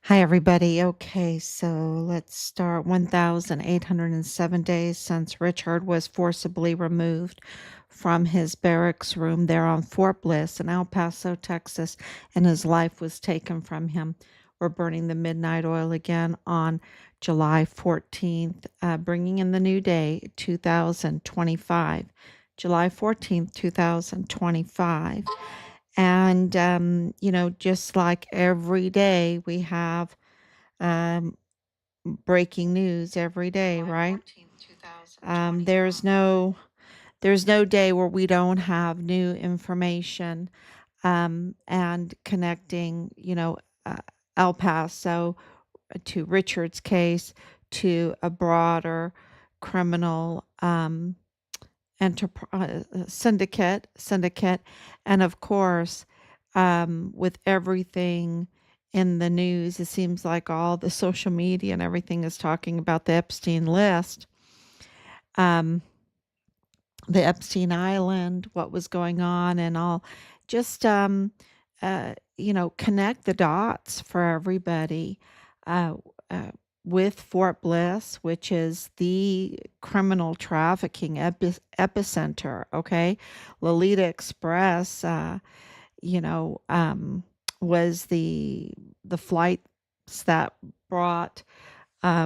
Hi, everybody. Okay, so let's start. 1,807 days since Richard was forcibly removed from his barracks room there on Fort Bliss in El Paso, Texas, and his life was taken from him. We're burning the midnight oil again on July 14th, bringing in the new day, 2025. July 14th, 2025. And, just like every day, we have um, breaking news every day, right? Um, there's no there's no day where we don't have new information and connecting, El Paso to Richard's case to a broader criminal syndicate, and of course, with everything in the news, it seems like all the social media and everything is talking about the Epstein list, um, the Epstein Island, what was going on, and all. Just connect the dots for everybody. Uh, uh, with Fort Bliss, which is the criminal trafficking epicenter, okay? Lolita Express, you know, um, was the flights that brought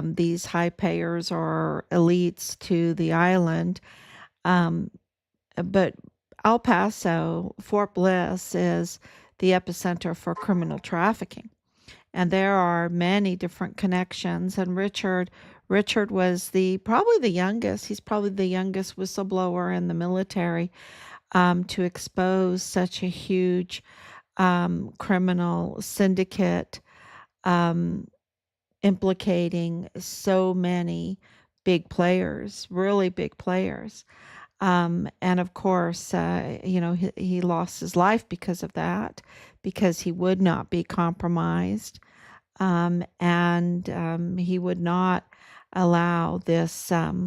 these high payers or elites to the island. Um, but El Paso, Fort Bliss, is the epicenter for criminal trafficking, and there are many different connections. And Richard was the probably the youngest. He's probably the youngest whistleblower in the military to expose such a huge criminal syndicate um, implicating so many big players, really big players. And of course, he lost his life because of that, because he would not be compromised. And he would not allow this to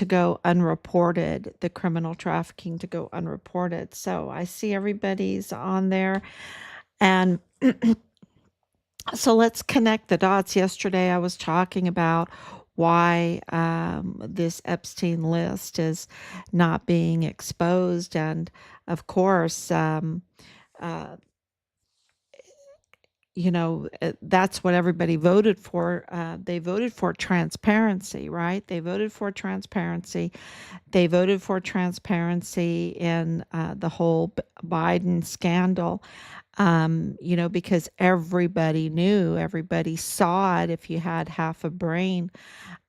go unreported, the criminal trafficking to go unreported. So I see everybody's on there. And so let's connect the dots. Yesterday, I was talking about why this Epstein list is not being exposed. And of course, uh, that's what everybody voted for. They voted for transparency, right? They voted for transparency. They voted for transparency in the whole Biden scandal, because everybody knew, everybody saw it. If you had half a brain,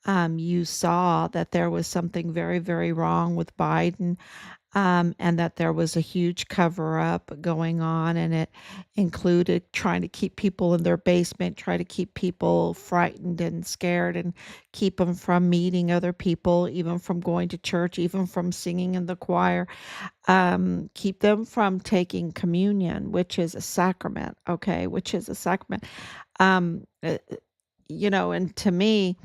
you saw that there was something very, very wrong with Biden, and that there was a huge cover up going on, and it included trying to keep people in their basement, try to keep people frightened and scared, and keep them from meeting other people, even from going to church, even from singing in the choir, keep them from taking communion, which is a sacrament, okay, which is a sacrament. Um, uh, and to me,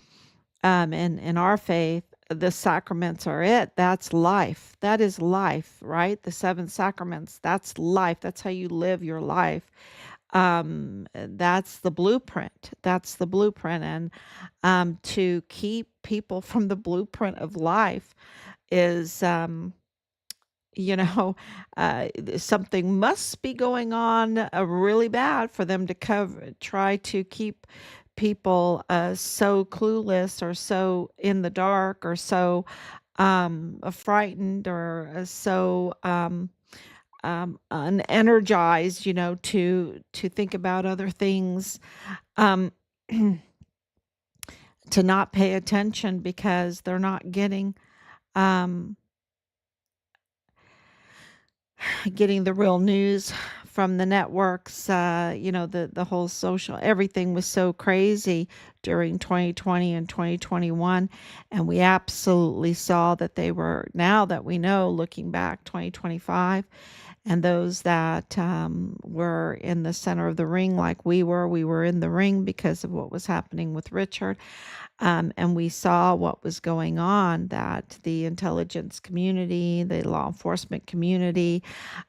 in our faith, the sacraments are it. That's life. That is life, right? The seven sacraments, that's life. That's how you live your life. That's the blueprint. That's the blueprint. And to keep people from the blueprint of life is, you know, something must be going on really bad for them to try to keep people so clueless or so in the dark or so frightened or so unenergized, to think about other things, um, to not pay attention because they're not um, getting the real news from the networks. The whole social, everything was so crazy during 2020 and 2021. And we absolutely saw that they were, now that we know, looking back, 2025. And those that were in the center of the ring, like we were in the ring because of what was happening with Richard. And we saw what was going on, that the intelligence community, the law enforcement community,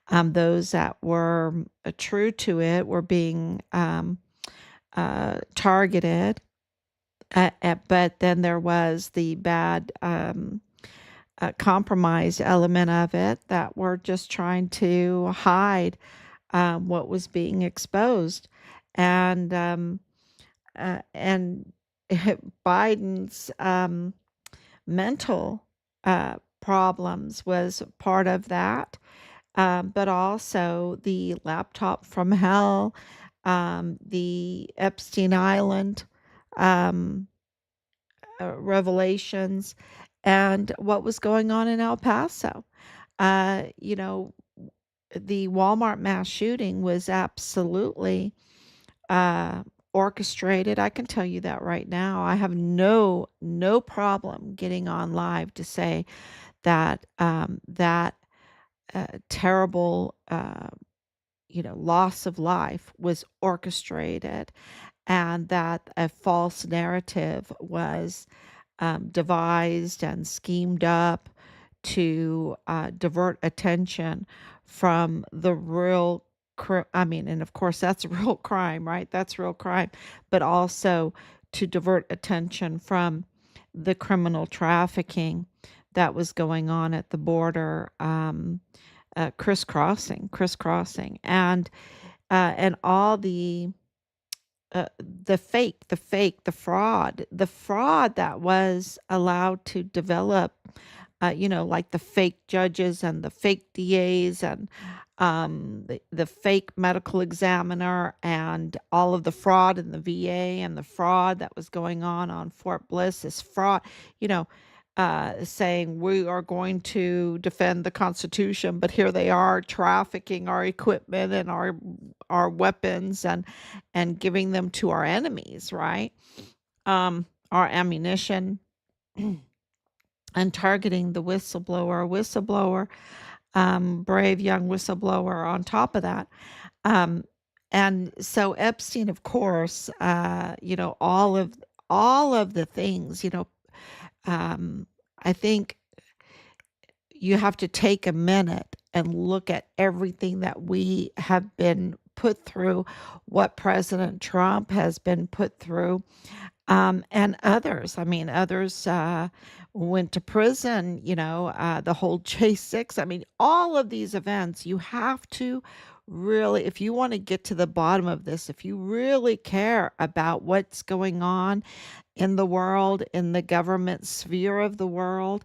those that were true to it were being targeted, but then there was the bad compromise element of it that were just trying to hide what was being exposed. And and Biden's mental problems was part of that, but also the laptop from hell, the Epstein Island um, revelations, and what was going on in El Paso. You know, the Walmart mass shooting was absolutely uh, orchestrated. I can tell you that right now. I have no problem getting on live to say that that terrible loss of life was orchestrated, and that a false narrative was devised and schemed up to divert attention from the real I mean, and of course that's a real crime, right? That's real crime, but also to divert attention from the criminal trafficking that was going on at the border, crisscrossing, and all the fraud that was allowed to develop, like the fake judges and the fake DAs and the fake medical examiner and all of the fraud in the VA and the fraud that was going on Fort Bliss, this fraud, you know, saying we are going to defend the Constitution, but here they are trafficking our equipment and our weapons and giving them to our enemies, right? Our ammunition and targeting the brave young whistleblower on top of that. Um, and so Epstein, of course, all of the things, I think you have to take a minute and look at everything that we have been put through, what President Trump has been put through, and others. I mean, others went to prison, the whole J6. I mean, all of these events, you have to really, if you want to get to the bottom of this, if you really care about what's going on in the world, in the government sphere of the world,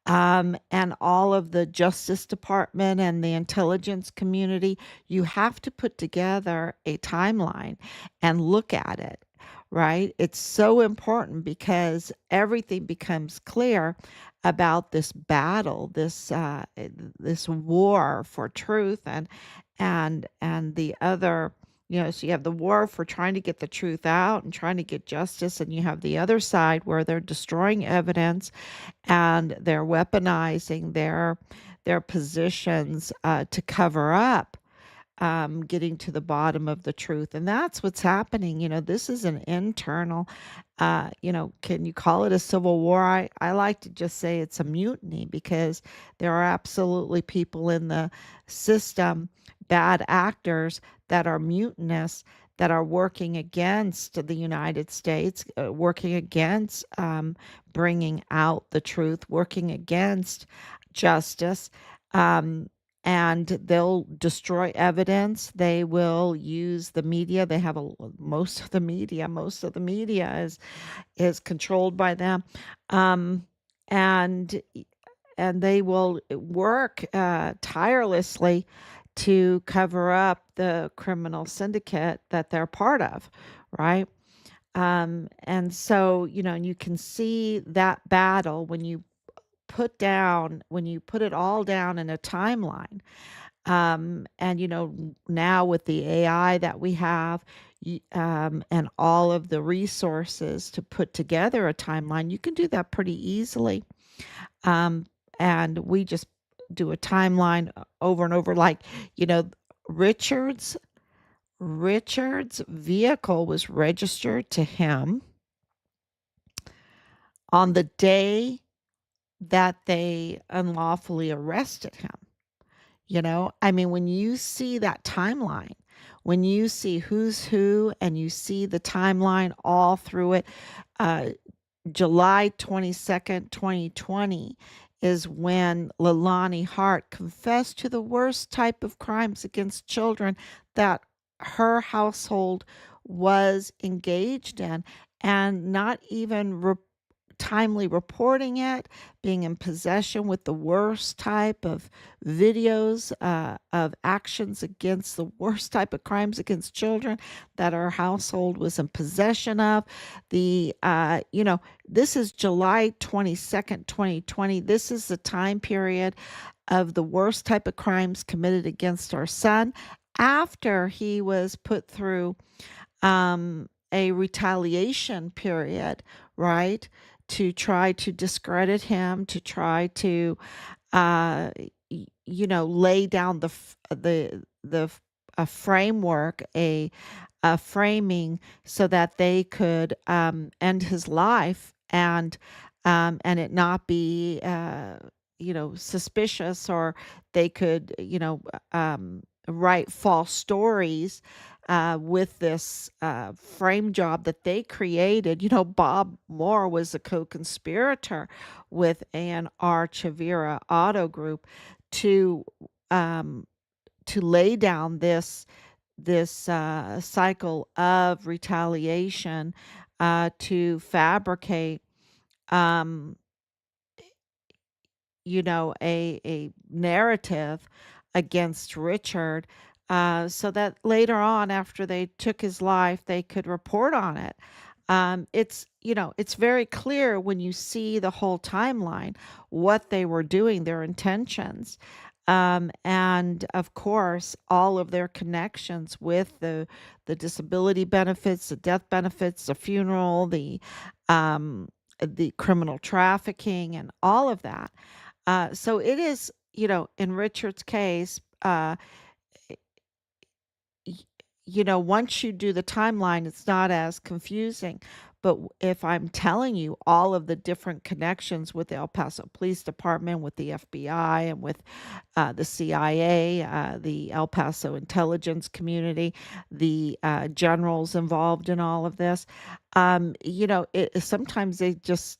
and all of the Justice Department and the intelligence community, you have to put together a timeline and look at it, right? It's so important because everything becomes clear about this battle, this war for truth, and the other. So you have the war for trying to get the truth out and trying to get justice, and you have the other side where they're destroying evidence and they're weaponizing their positions to cover up getting to the bottom of the truth. And that's what's happening. This is an internal, can you call it a civil war? I like to just say it's a mutiny because there are absolutely people in the system, bad actors that are mutinous, that are working against the United States, working against bringing out the truth, working against justice. Um, and they'll destroy evidence. They will use the media. They have most of the media. Most of the media is controlled by them, um, and and they will work tirelessly to cover up the criminal syndicate that they're part of, right? And so you can see that battle when you put it all down in a timeline. And now with the AI that we have, and all of the resources to put together a timeline, you can do that pretty easily. Um, and we just do a timeline over and over, like, you know, Richard's Richard's vehicle was registered to him on the day that they unlawfully arrested him. I mean, when you see that timeline, when you see who's who and you see the timeline all through it, uh, July 22nd, 2020 is when Leilani Hart confessed to the worst type of crimes against children that her household was engaged in, and not even timely reporting it, being in possession with the worst type of videos of actions against the worst type of crimes against children that our household was in possession of. This is July 22nd, 2020. This is the time period of the worst type of crimes committed against our son after he was put through a retaliation period, right? To try to discredit him, to try to, uh, lay down a framework, a framing so that they could end his life and it not be suspicious, or they could write false stories with this frame job that they created. Bob Moore was a co-conspirator with A&R Chavira Auto Group to um, to lay down this cycle of retaliation, to fabricate um, a narrative against Richard, so that later on, after they took his life, they could report on it. It's very clear when you see the whole timeline what they were doing, their intentions. And of course, all of their connections with the disability benefits, the death benefits, the funeral, the criminal trafficking, and all of that. So it is, in Richard's case, y- once you do the timeline, it's not as confusing. But if I'm telling you all of the different connections with the El Paso Police Department, with the FBI, and with the CIA, the El Paso intelligence community, the generals involved in all of this, sometimes it's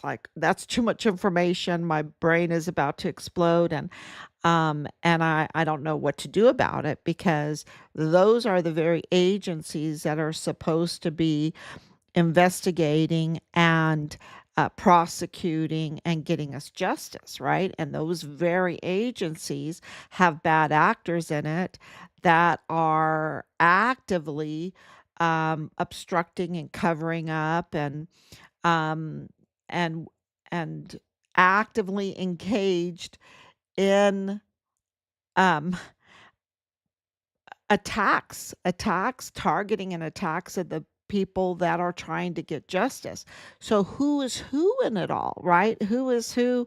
like, that's too much information. My brain is about to explode, and I don't know what to do about it, because those are the very agencies that are supposed to be investigating and prosecuting and getting us justice, right? And those very agencies have bad actors in it that are actively obstructing and covering up, um, and and actively engaged in um, targeting and attacks of the people that are trying to get justice. So who is who in it all, right? Who is who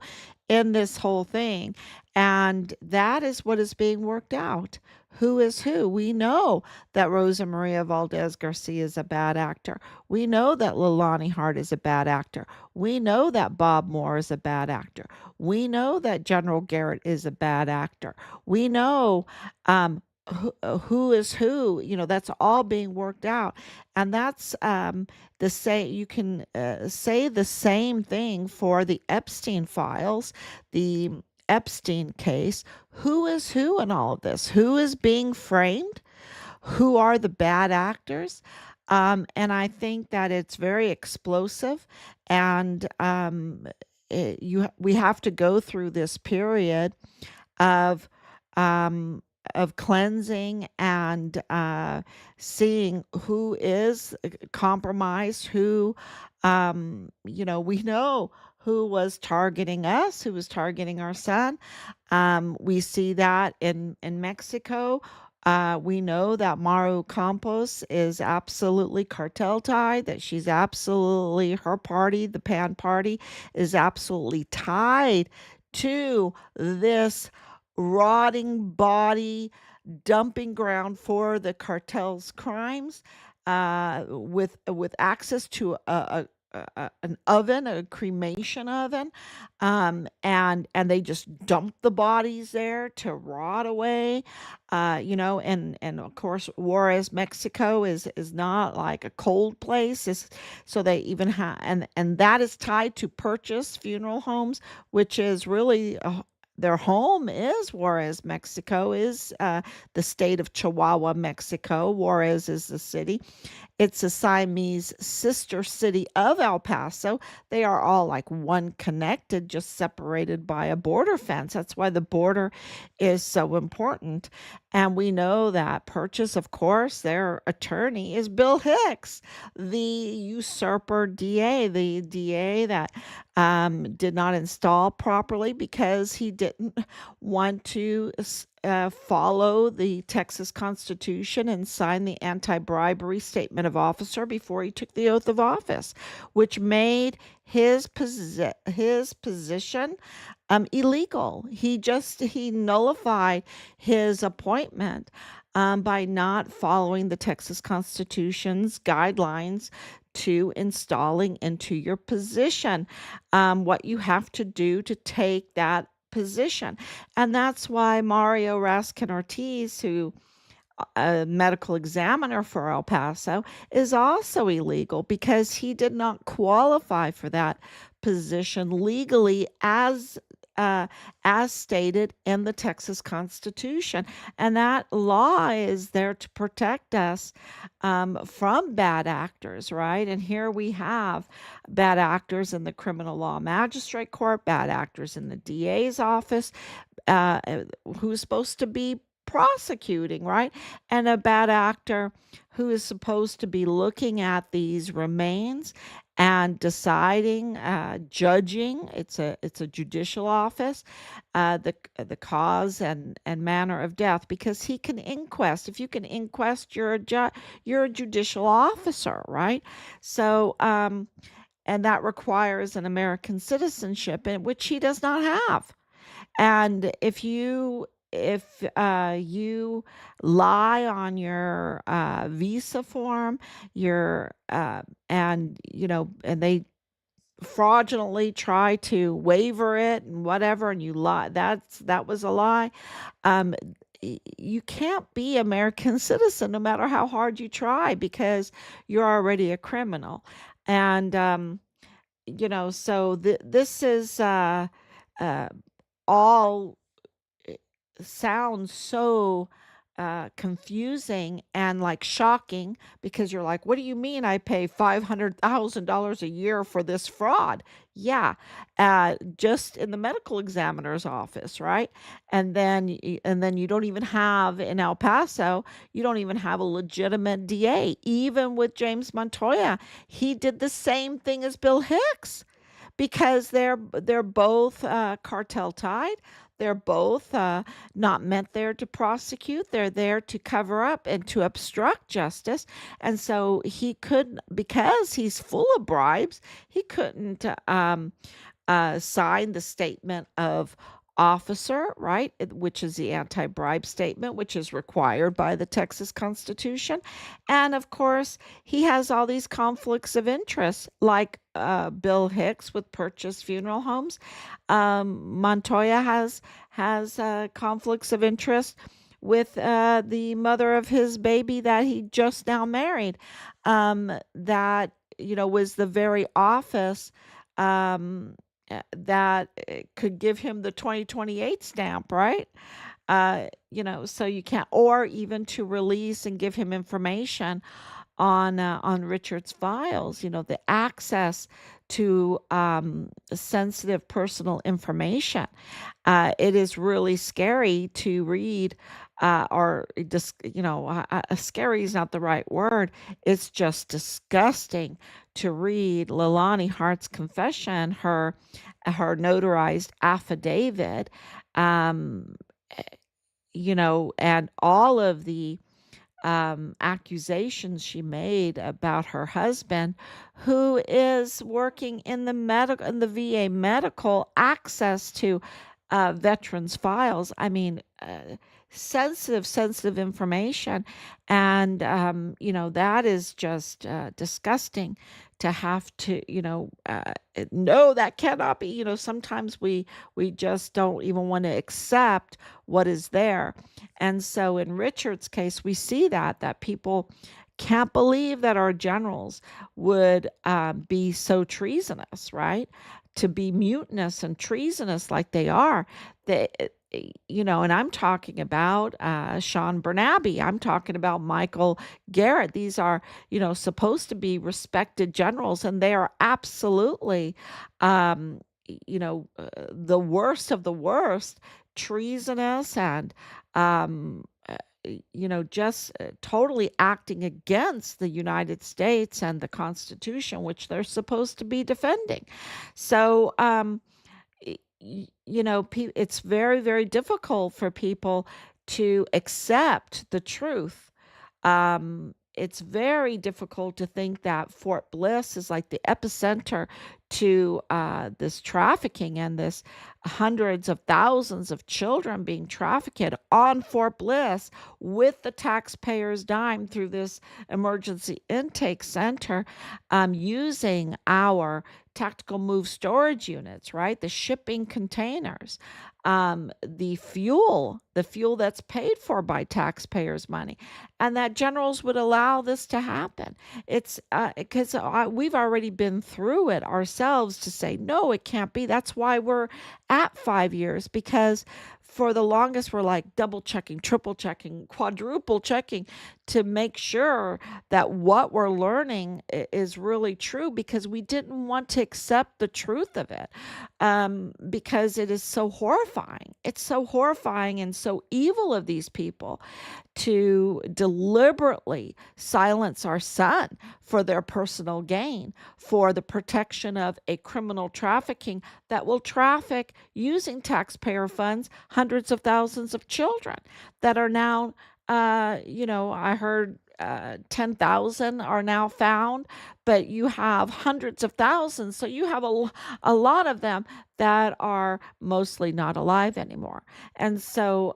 in this whole thing? And that is what is being worked out. Who is who? We know that Rosa Maria Valdez Garcia is a bad actor. We know that Leilani Hart is a bad actor. We know that Bob Moore is a bad actor. We know that General Garrett is a bad actor. We know who is who. That's all being worked out. And that's the same. You can say the same thing for the Epstein files, the Epstein case. Who is who in all of this? Who is being framed? Who are the bad actors? And I think that it's very explosive, and we have to go through this period of um, cleansing and seeing who is compromised, who we know who was targeting us, who was targeting our son. We see that in Mexico. We know that Maru Campos is absolutely cartel tied, that she's absolutely, her party, the PAN party, is absolutely tied to this rotting body dumping ground for the cartel's crimes, with access to an oven, a cremation oven, and they just dump the bodies there to rot away. And of course, Juarez, Mexico is not like a cold place. So they even have, and that is tied to Purchase Funeral Homes, which is really their home is Juarez, Mexico, is the state of Chihuahua, Mexico. Juarez is the city. It's a Siamese sister city of El Paso. They are all like one connected, just separated by a border fence. That's why the border is so important. And we know that Purchase, of course, their attorney is Bill Hicks, the usurper DA, the DA that did not install properly because he didn't want to follow the Texas Constitution and sign the anti-bribery statement of officer before he took the oath of office, which made his position illegal. He nullified his appointment by not following the Texas Constitution's guidelines to installing into your position what you have to do to take that position. And that's why Mario Raskin Ortiz, who a medical examiner for El Paso, is also illegal because he did not qualify for that position legally as stated in the Texas Constitution. And that law is there to protect us from bad actors, right? And here we have bad actors in the criminal law magistrate court, bad actors in the DA's office, uh, who's supposed to be prosecuting, right? And a bad actor who is supposed to be looking at these remains and deciding, judging. It's a judicial office, the cause and manner of death, because he can inquest. If you can inquest, you're a judicial officer, right? So and that requires an American citizenship, in which he does not have. And if you lie on your visa form, your and they fraudulently try to waiver it and whatever, and you lie, that was a lie. um you can't be American citizen no matter how hard you try, because you're already a criminal. And so this is uh all sounds so confusing and like shocking, because you're like, what do you mean I pay $500,000 a year for this fraud? Yeah, just in the medical examiner's office, right? And then you don't even have in El Paso, you don't even have a legitimate DA. Even with James Montoya, he did the same thing as Bill Hicks, because they're both cartel tied. They're both not meant there to prosecute. They're there to cover up and to obstruct justice. And so he could, because he's full of bribes, he couldn't sign the statement of officer, right? Which is the anti bribe statement, which is required by the Texas Constitution. And of course, he has all these conflicts of interest, like Bill Hicks with Purchase Funeral Homes. Montoya has conflicts of interest with the mother of his baby that he just now married. That was the very office that could give him the 2028 stamp, right? So you can't, or even to release and give him information on Richard's files, the access to sensitive personal information. It is really scary to read, or just, scary is not the right word. It's just disgusting to read Leilani Hart's confession, her notarized affidavit, um, and all of the accusations she made about her husband, who is working in the VA medical access to veterans' files. I mean, sensitive information. And, that is just disgusting to have to, no, that cannot be. Sometimes we just don't even want to accept what is there. And so in Richard's case, we see that people can't believe that our generals would be so treasonous, right? To be mutinous and treasonous like they are. They, and I'm talking about Sean Bernabe. I'm talking about Michael Garrett. These are, supposed to be respected generals, and they are absolutely, the worst of the worst, treasonous and, just totally acting against the United States and the Constitution, which they're supposed to be defending. So, it's very, very difficult for people to accept the truth. It's very difficult to think that Fort Bliss is like the epicenter to this trafficking and this hundreds of thousands of children being trafficked on Fort Bliss with the taxpayers' dime through this emergency intake center, using our tactical move storage units, right? The shipping containers, the fuel that's paid for by taxpayers' money, and that generals would allow this to happen. It's because we've already been through it ourselves to say, no, it can't be. That's why we're at 5 years, because for the longest we're like double checking, triple checking, quadruple checking to make sure that what we're learning is really true, because we didn't want to accept the truth of it, because it is so horrifying. It's so horrifying and so evil of these people to deliberately silence our son for their personal gain, for the protection of a criminal trafficking that will traffic using taxpayer funds hundreds of thousands of children that are now, I heard 10,000 are now found, but you have hundreds of thousands. So you have a lot of them that are mostly not alive anymore. And so,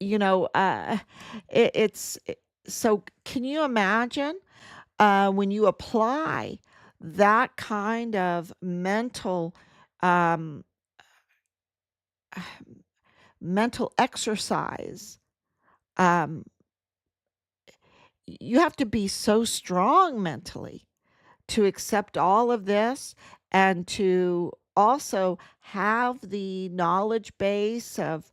you know, uh, so can you imagine when you apply that kind of um, mental exercise? Um, you have to be so strong mentally to accept all of this, and to also have the knowledge base of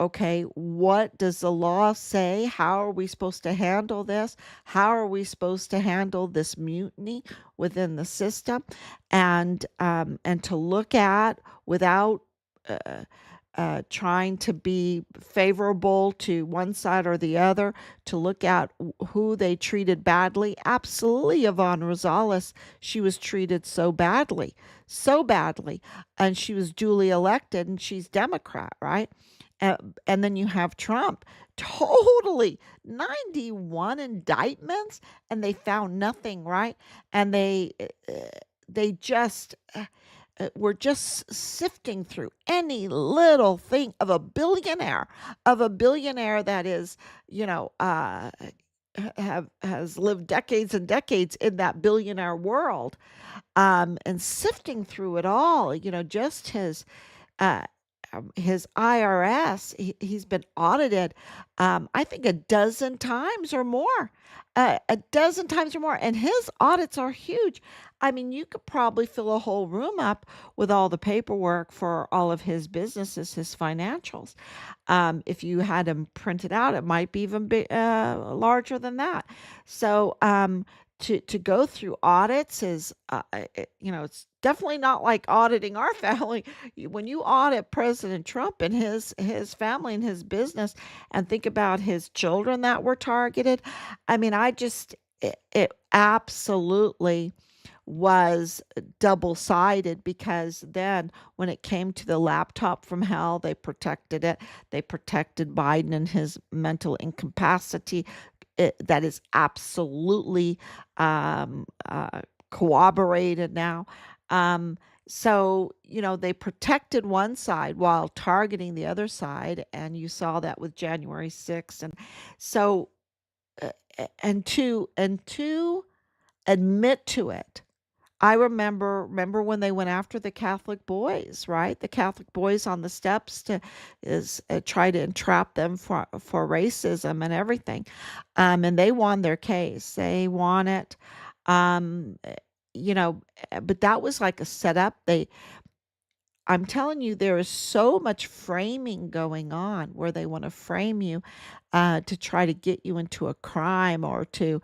okay, what does the law say? How are we supposed to handle this? How are we supposed to handle this mutiny within the system? And to look at without uh, trying to be favorable to one side or the other, to look at who they treated badly. Absolutely, Yvonne Rosales, she was treated so badly, and she was duly elected, and she's Democrat, right? And then you have Trump, totally 91 indictments, and they found nothing, right? And they just we're just sifting through any little thing of a billionaire that is, you know, has lived decades and decades in that billionaire world, and sifting through it all, just uh, his IRS, he's been audited, I think a dozen times or more, a dozen times or more. And his audits are huge. I mean, you could probably fill a whole room up with all the paperwork for all of his businesses, his financials. If you had them printed out, it might be even larger than that. So, to go through audits is, it's definitely not like auditing our family. When you audit President Trump and his family and his business, and think about his children that were targeted, I mean, it absolutely was double sided, because then when it came to the laptop from hell, they protected it. They protected Biden and his mental incapacity. That is absolutely, corroborated now. Um, So, they protected one side while targeting the other side, and you saw that with January 6th. And so, and to admit to it. I remember when they went after the Catholic boys, right? The Catholic boys on the steps to is try to entrap them for racism and everything, and they won their case. They won it, um, eh, but that was like a setup. I'm telling you, there is so much framing going on where they want to frame you to try to get you into a crime or to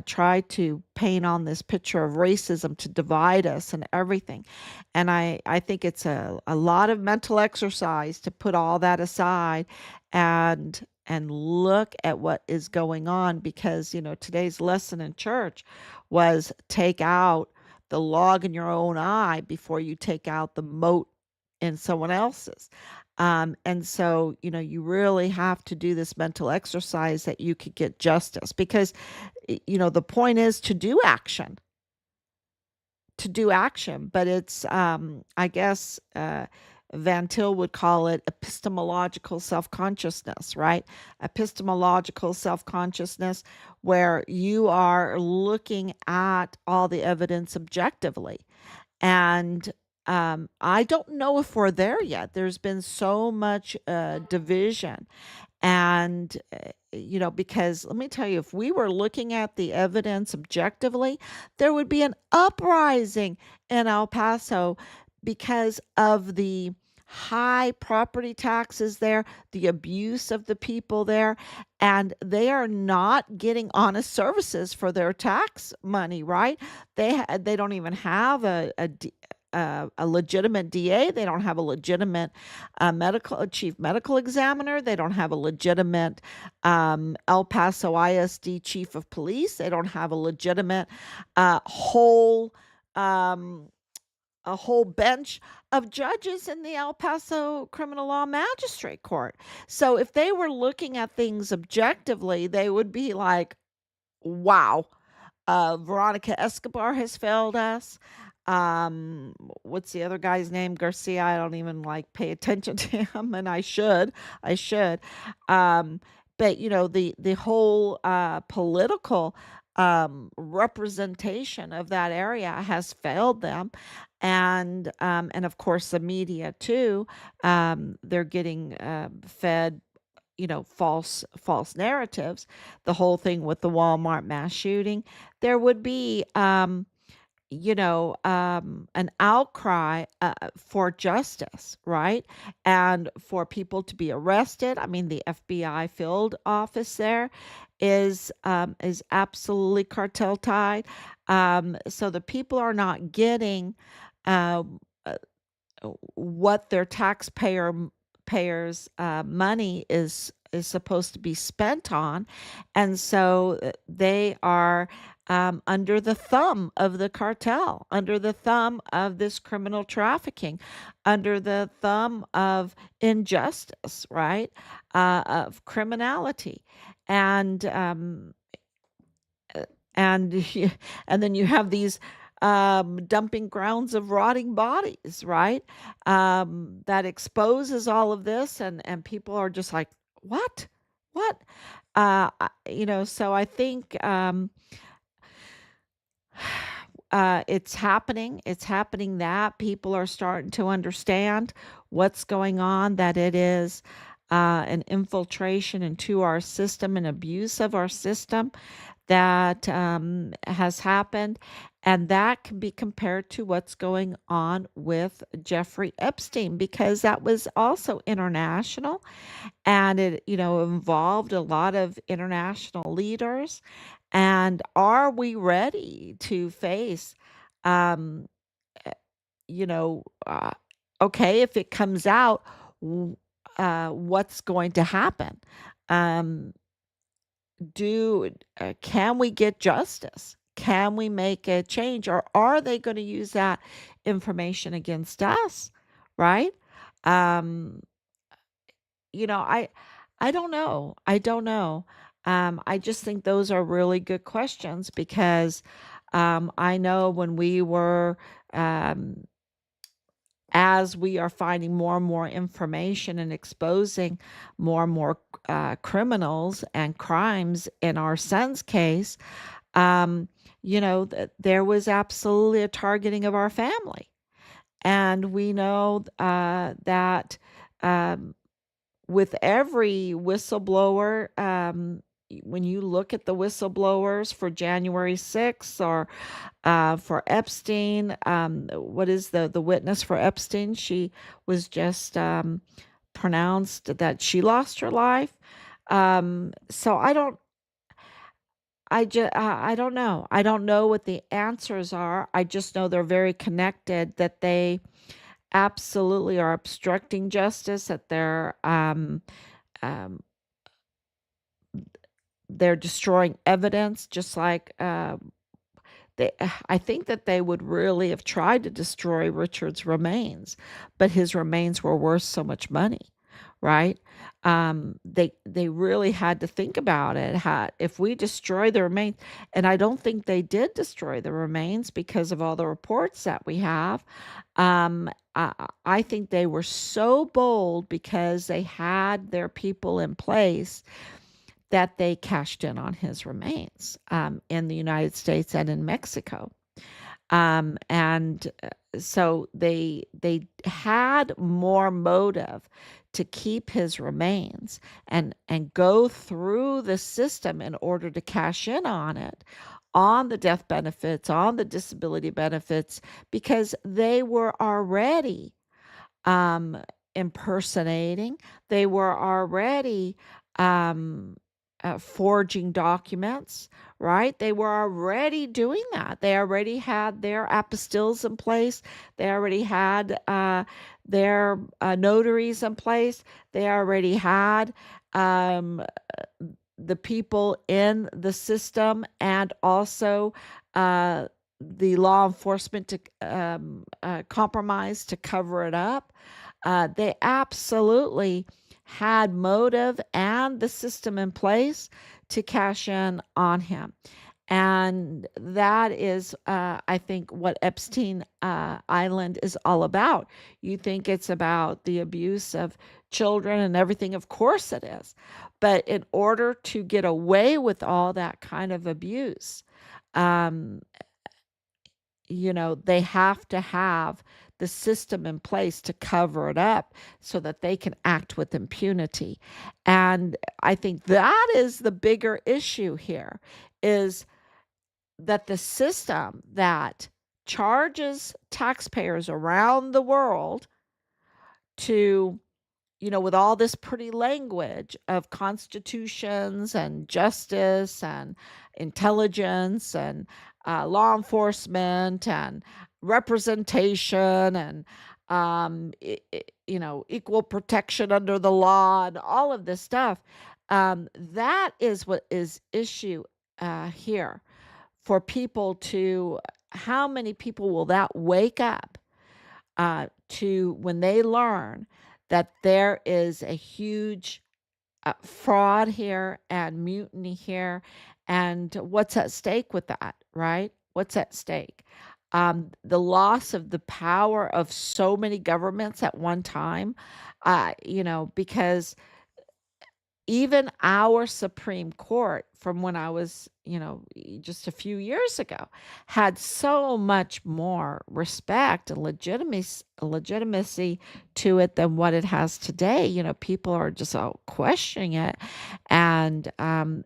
try to paint on this picture of racism to divide us and everything. And I think it's a lot of mental exercise to put all that aside and look at what is going on because, today's lesson in church was take out the log in your own eye before you take out the mote in someone else's. And so, you really have to do this mental exercise that you could get justice because, the point is to do action, but it's, I guess, Van Til would call it epistemological self consciousness, right? Epistemological self consciousness, where you are looking at all the evidence objectively. And I don't know if we're there yet. There's been so much division. And, because let me tell you, if we were looking at the evidence objectively, there would be an uprising in El Paso because of the high property taxes there, the abuse of the people there, and they are not getting honest services for their tax money, right? They don't even have a legitimate DA. They don't have a legitimate a chief medical examiner. They don't have a legitimate El Paso ISD chief of police. They don't have a legitimate uh, whole um, a whole bench of judges in the El Paso Criminal Law Magistrate Court. So if they were looking at things objectively, they would be like, wow, Veronica Escobar has failed us. Um, what's the other guy's name? Garcia. I don't even like pay attention to him, and I should. I should. Um, but the whole political representation of that area has failed them, and of course the media too. They're getting fed false narratives. The whole thing with the Walmart mass shooting, there would be an outcry for justice, right? And for people to be arrested. I mean, the FBI field office there is absolutely cartel tied. So the people are not getting um, what their taxpayers money is supposed to be spent on, and so they are under the thumb of the cartel, under the thumb of this criminal trafficking, under the thumb of injustice, right? Of criminality, and uh, and and then you have these dumping grounds of rotting bodies, right? That exposes all of this, and people are just like, what, what? So I think it's happening. It's happening that people are starting to understand what's going on, that it is an infiltration into our system, an abuse of our system that has happened. And that can be compared to what's going on with Jeffrey Epstein, because that was also international and it, involved a lot of international leaders. And are we ready to face, um, eh, you know, uh, okay, if it comes out, what's going to happen? Um, can we get justice? Can we make a change, or are they going to use that information against us? Right? Um, I don't know. I don't know. I just think those are really good questions because I know when we were, um, as we are finding more and more information and exposing more and more criminals and crimes in our son's case, um, there was absolutely a targeting of our family. And we know that um, with every whistleblower, when you look at the whistleblowers for January 6th or for Epstein, what is the witness for Epstein? She was just pronounced that she lost her life. So I don't know. I don't know what the answers are. I just know they're very connected, that they absolutely are obstructing justice, that um, they're destroying evidence, just like I think that they would really have tried to destroy Richard's remains, but his remains were worth so much money, right? They really had to think about it. If we destroy the remains, and I don't think they did destroy the remains because of all the reports that we have. I think they were so bold because they had their people in place that they cashed in on his remains in the United States and in Mexico. And so they had more motive to keep his remains and go through the system in order to cash in on it, on the death benefits, on the disability benefits, because they were already um, impersonating. They were already um, forging documents, right? They were already doing that. They already had their apostilles in place. They already had their notaries in place. They already had um, the people in the system, and also uh, the law enforcement to compromise to cover it up. They absolutely had motive and the system in place to cash in on him. And that is, I think, what Epstein Island is all about. You think it's about the abuse of children and everything. Of course it is. But in order to get away with all that kind of abuse, um, they have to have the system in place to cover it up so that they can act with impunity. And I think that is the bigger issue here, is that the system that charges taxpayers around the world to, with all this pretty language of constitutions and justice and intelligence and law enforcement and representation and equal protection under the law and all of this stuff. That is what is issue here for people to. How many people will that wake up to when they learn that there is a huge fraud here and mutiny here, and what's at stake with that, right? What's at stake? The loss of the power of so many governments at one time, because even our Supreme Court, from when I was, just a few years ago, had so much more respect and legitimacy to it than what it has today. People are just questioning it, and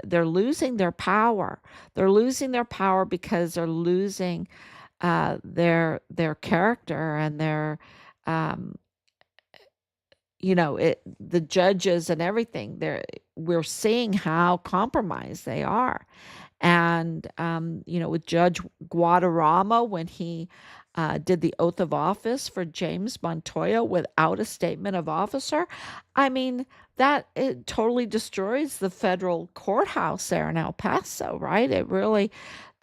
they're losing their power. They're losing their power because they're losing their character and their um, the judges and everything. We're seeing how compromised they are. And with Judge Guadarrama, when he did the oath of office for James Montoya without a statement of officer, I mean, that it totally destroys the federal courthouse there in El Paso, right? It really,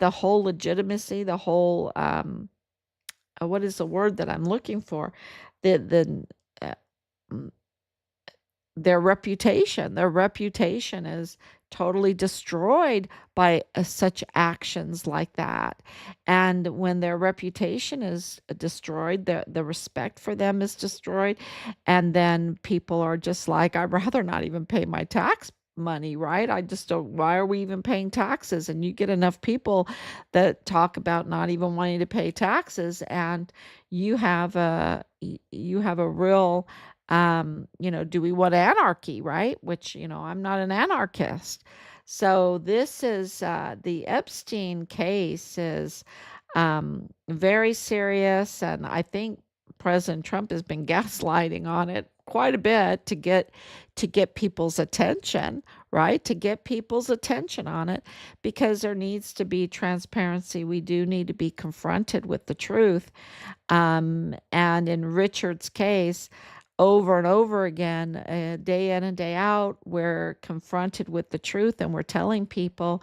the whole legitimacy, the whole what is the word that I'm looking for, the uh, their reputation is totally destroyed by such actions like that. And when their reputation is destroyed, the respect for them is destroyed. And then people are just like, I'd rather not even pay my tax money, right? I just don't, why are we even paying taxes? And you get enough people that talk about not even wanting to pay taxes, and you have a real do we want anarchy, right? Which, I'm not an anarchist. So this is the Epstein case is very serious, and I think President Trump has been gaslighting on it quite a bit to get people's attention, right? To get people's attention on it, because there needs to be transparency. We do need to be confronted with the truth. And in Richard's case, over and over again, day in and day out, we're confronted with the truth, and we're telling people,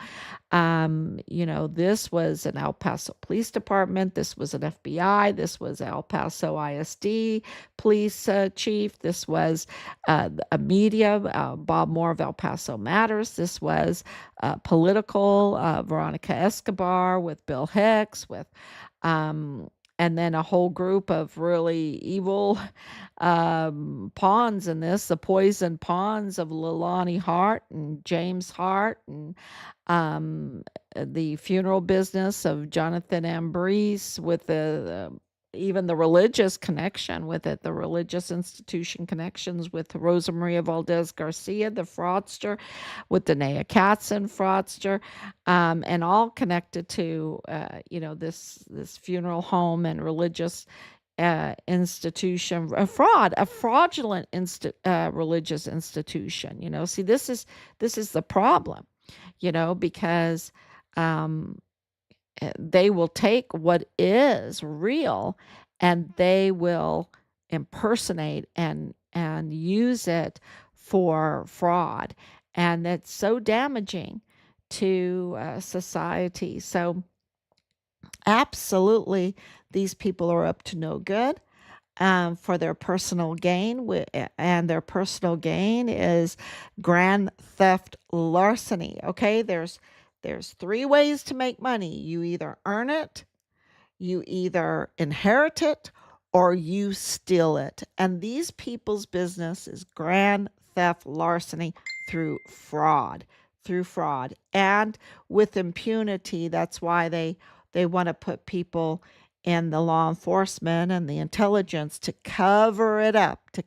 this was an El Paso Police Department, this was an FBI, this was El Paso ISD police chief, this was a media, Bob Moore of El Paso Matters, this was political, Veronica Escobar with Bill Hicks, with um, and then a whole group of really evil pawns in this, the poison pawns of Leilani Hart and James Hart, and um, the funeral business of Jonathan Ambrose, with even the religious connection with it, the religious institution connections with Rosa Maria Valdez Garcia, the fraudster, with Danae Katzen, fraudster, and all connected to this funeral home and religious institution, a fraudulent religious institution. See, this is the problem, because um, they will take what is real, and they will impersonate and use it for fraud, and that's so damaging to society. So absolutely, these people are up to no good, for their personal gain, and their personal gain is grand theft larceny. Okay, there's three ways to make money. You either earn it, you either inherit it, or you steal it. And these people's business is grand theft larceny through fraud, and with impunity. That's why they want to put people in the law enforcement and the intelligence to cover it up, the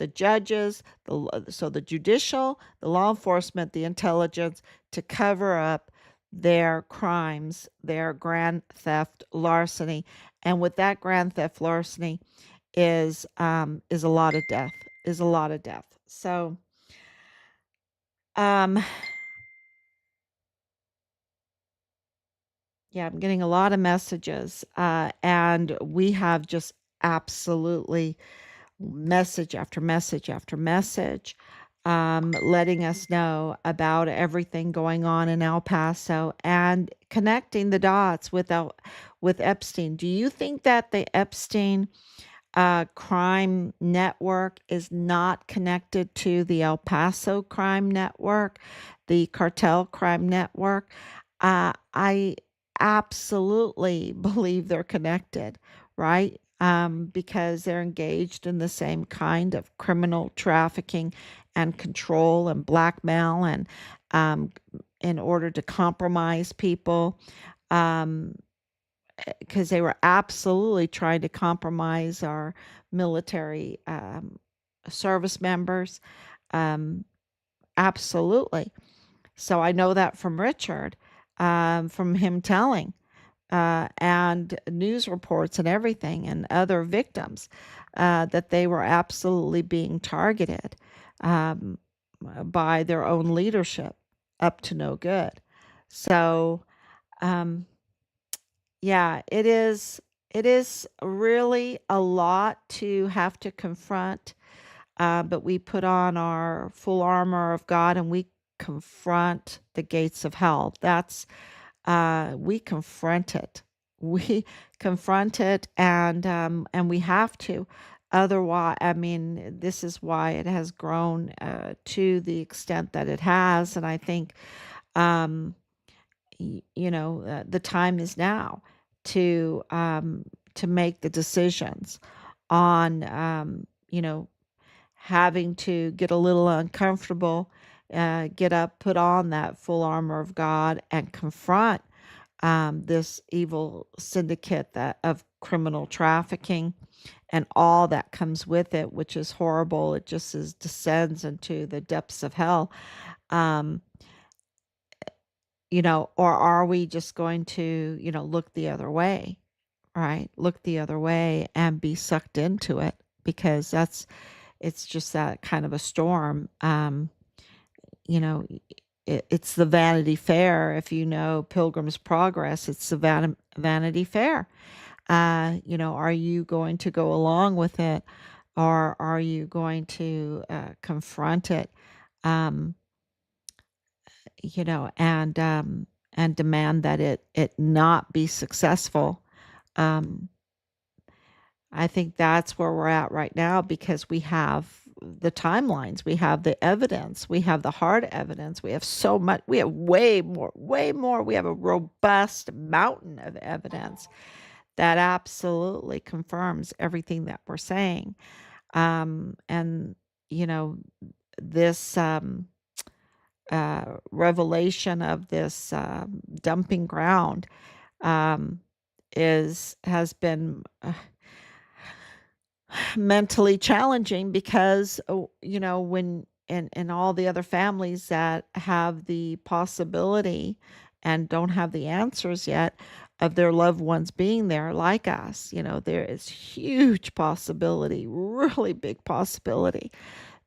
judges, the judicial, the law enforcement, the intelligence, to cover up their crimes, their grand theft larceny. And with that grand theft larceny is a lot of death, So um yeah, I'm getting a lot of messages, and we have just absolutely message after message after message, letting us know about everything going on in El Paso and connecting the dots with Epstein. Do you think that the Epstein crime network is not connected to the El Paso crime network, the cartel crime network? I absolutely believe they're connected, right? Because they're engaged in the same kind of criminal trafficking and control and blackmail, and um, in order to compromise people. Um, because they were absolutely trying to compromise our military service members. Um, absolutely. So I know that from Richard, from him telling, and news reports and everything, and other victims, that they were absolutely being targeted um, by their own leadership, up to no good. So, um, yeah, it is really a lot to have to confront, but we put on our full armor of God, and we confront the gates of hell. We confront it. We confront it, and we have to. otherwise, I mean, this is why it has grown to the extent that it has. And I think, um, the time is now to to make the decisions on, having to get a little uncomfortable, get up, put on that full armor of God, and confront this evil syndicate that of criminal trafficking and all that comes with it, which is horrible. It just descends into the depths of hell. Um, or are we just going to, look the other way, right? Look the other way and be sucked into it because it's just that kind of a storm. You know, it's the Vanity Fair. If you know Pilgrim's Progress, it's the Vanity Fair. Are you going to go along with it, or are you going to confront it, um, and demand that it not be successful? Um, I think that's where we're at right now because we have the timelines, we have the evidence, we have the hard evidence, we have so much, we have way more, way more. We have a robust mountain of evidence that absolutely confirms everything that we're saying. And, you know, this revelation of this dumping ground um, has been mentally challenging because when and all the other families that have the possibility and don't have the answers yet of their loved ones being there like us, there is huge possibility, really big possibility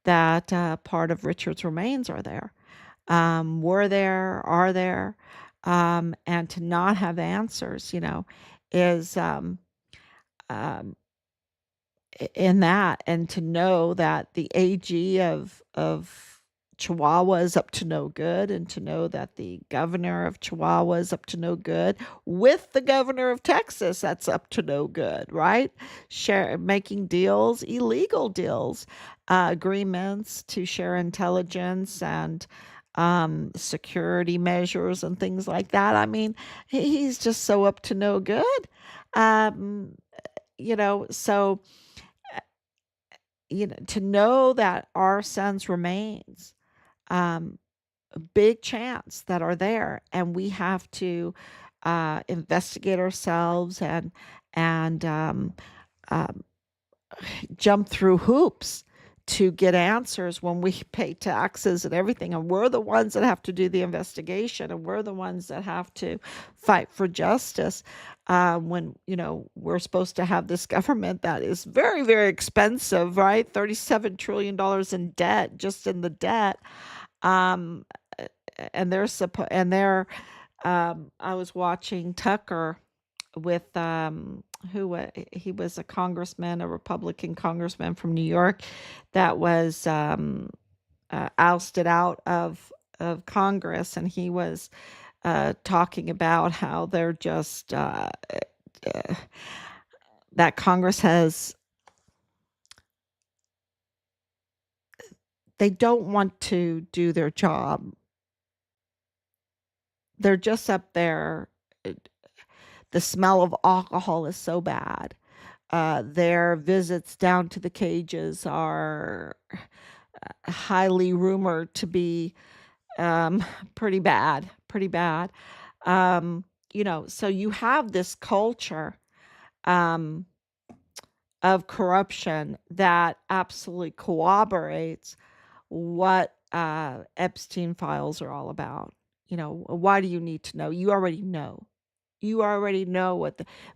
that part of Richard's remains are there, were there, are there, and to not have answers, is um, in that, and to know that the AG of Chihuahua is up to no good, and to know that the governor of Chihuahua is up to no good, with the governor of Texas that's up to no good, right? Making deals, illegal deals, agreements to share intelligence and security measures and things like that. I mean, he's just so up to no good. Um, so to know that our son's remains, um, a big chance that are there, and we have to investigate ourselves and um, jump through hoops to get answers when we pay taxes and everything. And we're the ones that have to do the investigation, and we're the ones that have to fight for justice. When, we're supposed to have this government that is very, very expensive, right? $37 trillion in debt, just in the debt. Um, and I was watching Tucker with he was a congressman, a Republican congressman from New York that was ousted out of Congress, and he was talking about how they're just uh, that Congress has they don't want to do their job. They're just up there. The smell of alcohol is so bad. Their visits down to the cages are highly rumored to be um, pretty bad, pretty bad. So you have this culture um, of corruption that absolutely corroborates what Epstein files are all about. Why do you need to know? You already know. You already know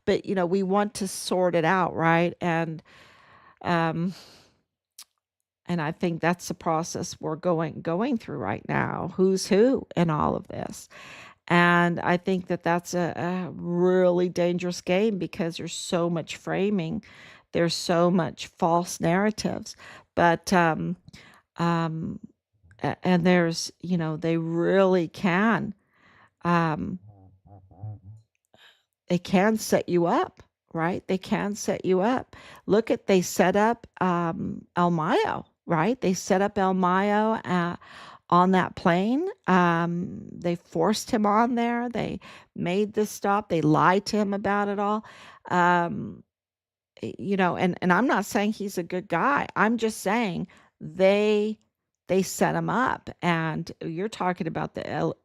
but we want to sort it out, right? Um, and I think that's the process we're going through right now. Who's who in all of this? And I think that that's a really dangerous game because there's so much framing, there's so much false narratives, but um, and there's they really um, can set you up, right? They can set you up. They set up El Mayo, right? They set up El Mayo on that plane. They forced him on there. They made this stop. They lied to him about it all. Um, and I'm not saying he's a good guy. I'm just saying they they set him up. And you're talking about the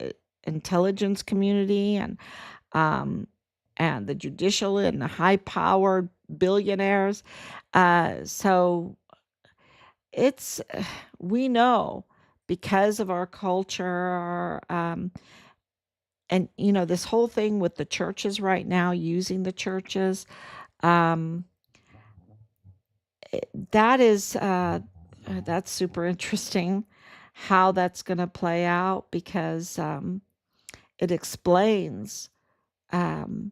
intelligence community um, and the judicial and the high powered billionaires. So it's we know because of our culture, and this whole thing with the churches right now, using the churches, um, that is that's super interesting how that's going to play out because it explains um,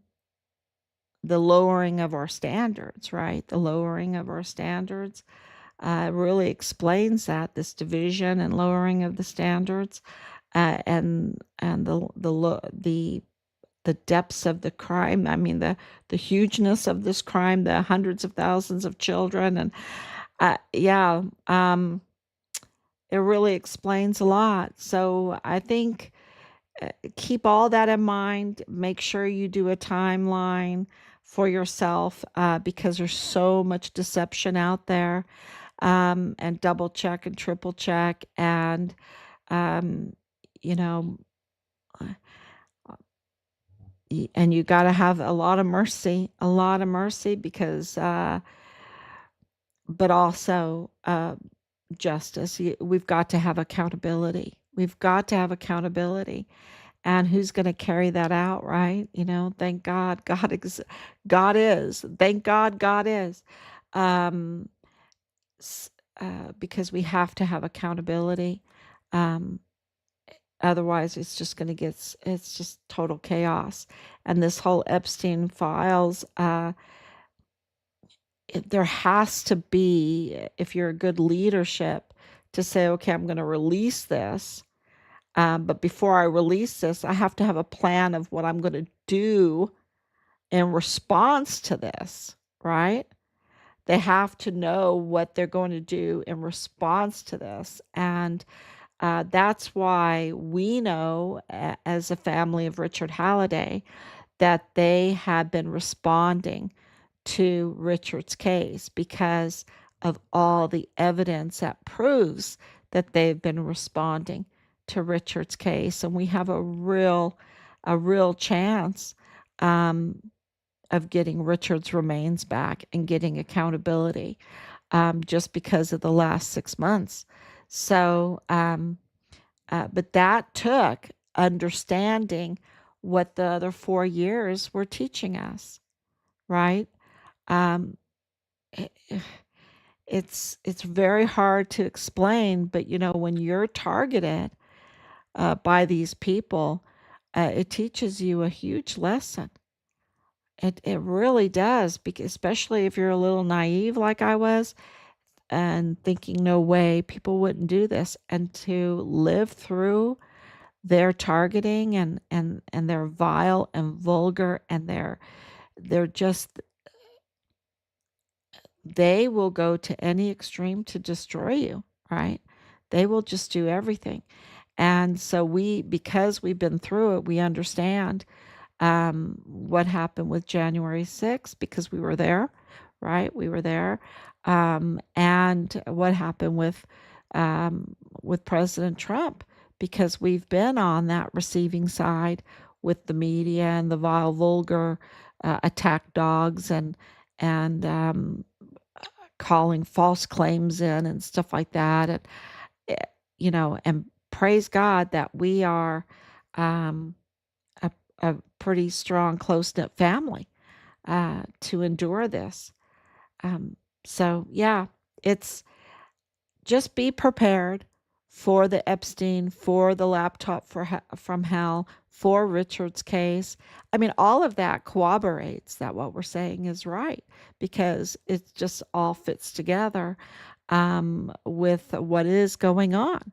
the lowering of our standards, right? The lowering of our standards really explains that this division and lowering of the standards, and the depths of the crime. I mean, the hugeness of this crime, the hundreds of thousands of children, and yeah, it really explains a lot. So I think keep all that in mind. Make sure you do a timeline for yourself because there's so much deception out there, and double check and triple check. And, um, you know, and you got to have a lot of mercy because, but also justice. We've got to have accountability. We've got to have accountability. And who's going to carry that out, right? Thank God, God is. Thank God, God is. Um, because we have to have accountability. Um, Otherwise, it's just going to it's just total chaos. And this whole Epstein files, there has to be, if you're a good leadership, to say, okay, I'm going to release this. But before I release this, I have to have a plan of what I'm going to do in response to this, right? They have to know what they're going to do in response to this. And that's why we know, as a family of Richard Halliday, that they have been responding to Richard's case because of all the evidence that proves that they've been responding to Richard's case. And we have a real chance um, of getting Richard's remains back and getting accountability, just because of the last 6 months. So, but that took understanding what the other 4 years were teaching us, right? Um, it, it's very hard to explain, but when you're targeted by these people, it teaches you a huge lesson. It really does, because especially if you're a little naive like I was and thinking no way people wouldn't do this, and to live through their targeting and their vile and vulgar, and they're just, they will go to any extreme to destroy you, right? They will just do everything. And so because we've been through it, we understand what happened with January 6th because we were there, right? We were there. And what happened with President Trump, because we've been on that receiving side with the media and the vile, vulgar attack dogs, and calling false claims in and stuff like that. And, eh, and praise God that we are um, a pretty strong, close knit family to endure this. Um, so, yeah, it's just be prepared for the Epstein, for the laptop from hell, for Richard's case. I mean, all of that corroborates that what we're saying is right, because it just all fits together with what is going on.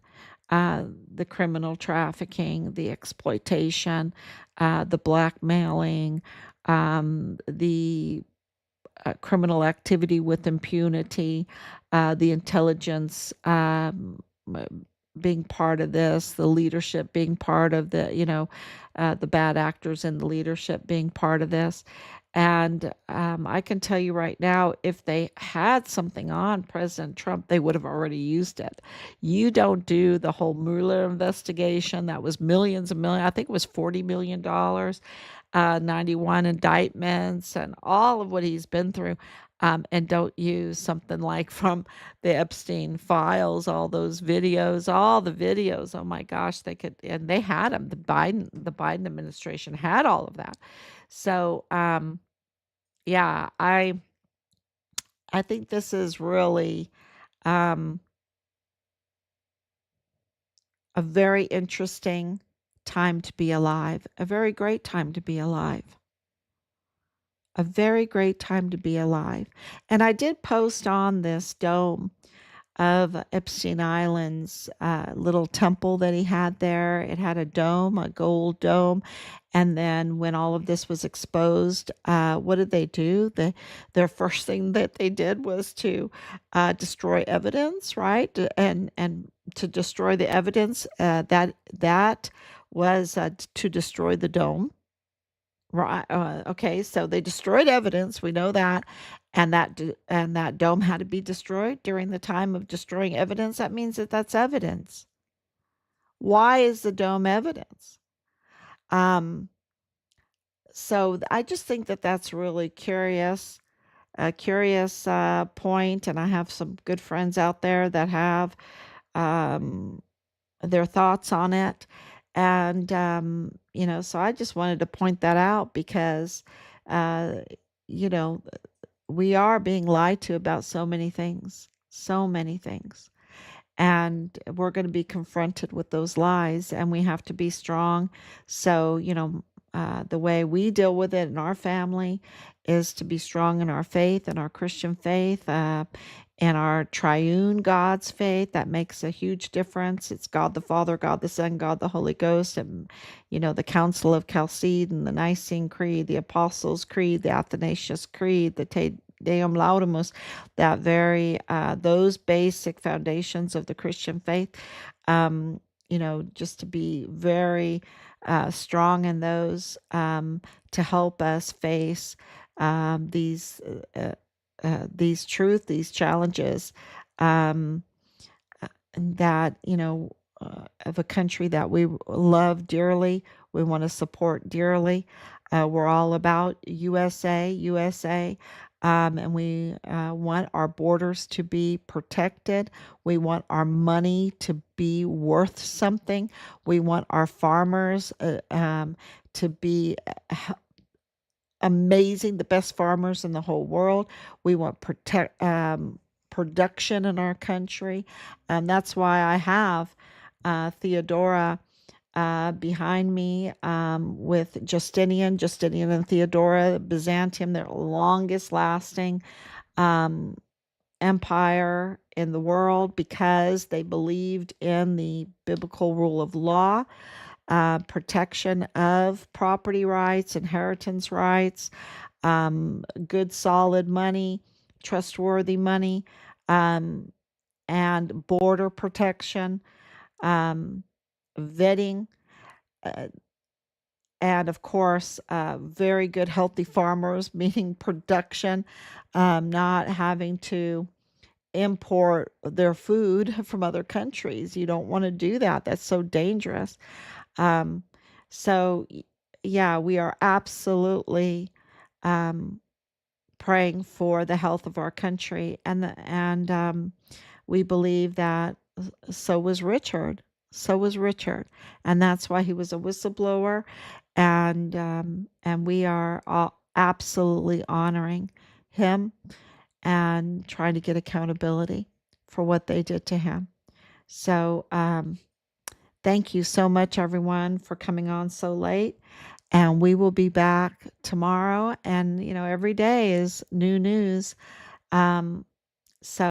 The criminal trafficking, the exploitation, the blackmailing, the criminal activity with impunity, the intelligence being part of this, the leadership being part of the bad actors in the leadership being part of this. And I can tell you right now, if they had something on President Trump, they would have already used it. You don't do the whole Mueller investigation. That was millions and millions. I think it was $40 million, 91 indictments, and all of what he's been through. And don't use something like from the Epstein files, all those videos, all the videos. Oh my gosh, they could, and they had them. The Biden administration had all of that. So, yeah, I think this is really um, a very interesting time to be alive, a very great time to be alive. A very great time to be alive. And I did post on this dome of Epstein Island's little temple that he had there. It had a dome, a gold dome. And then when all of this was exposed, what did they do? Their first thing that they did was to destroy evidence, right? And to destroy the evidence that was to destroy the dome. Right. Okay. So they destroyed evidence. We know that, and that dome had to be destroyed during the time of destroying evidence. That means that that's evidence. Why is the dome evidence? Um. So I just think that that's really curious, a curious point, and I have some good friends out there that have um their thoughts on it. And, so I just wanted to point that out because, uh, you know, we are being lied to about so many things, so many things. And we're going to be confronted with those lies, and we have to be strong. So, the way we deal with it in our family is to be strong in our faith and our Christian faith, and our triune God's faith. That makes a huge difference. It's God the Father, God the Son, God the Holy Ghost, and the Council of Chalcedon, the Nicene Creed, the Apostles' Creed, the Athanasius Creed, the Te Deum Laudamus, that very those basic foundations of the Christian faith. Um, just to be very strong in those, to help us face these truth, these challenges, um, that of a country that we love dearly, we want to support dearly. We're all about USA, USA, and we want our borders to be protected. We want our money to be worth something. We want our farmers to be amazing, the best farmers in the whole world. We want production in our country. That's why I have Theodora behind me, with Justinian and Theodora, Byzantium, their longest lasting um, empire in the world, because they believed in the biblical rule of law, protection of property rights, inheritance rights, good solid money, trustworthy money, um, and border protection, um, vetting, uh, and of course, very good healthy farmers, meaning production, not having to import their food from other countries. You don't want to do that. That's so dangerous. Um, so, yeah, we are absolutely um, praying for the health of our country, and we believe that so was Richard. So was Richard, and that's why he was a whistleblower, and we are all absolutely honoring him and trying to get accountability for what they did to him. So, thank you so much, everyone, for coming on so late. And we will be back tomorrow. And, every day is new news. Um, so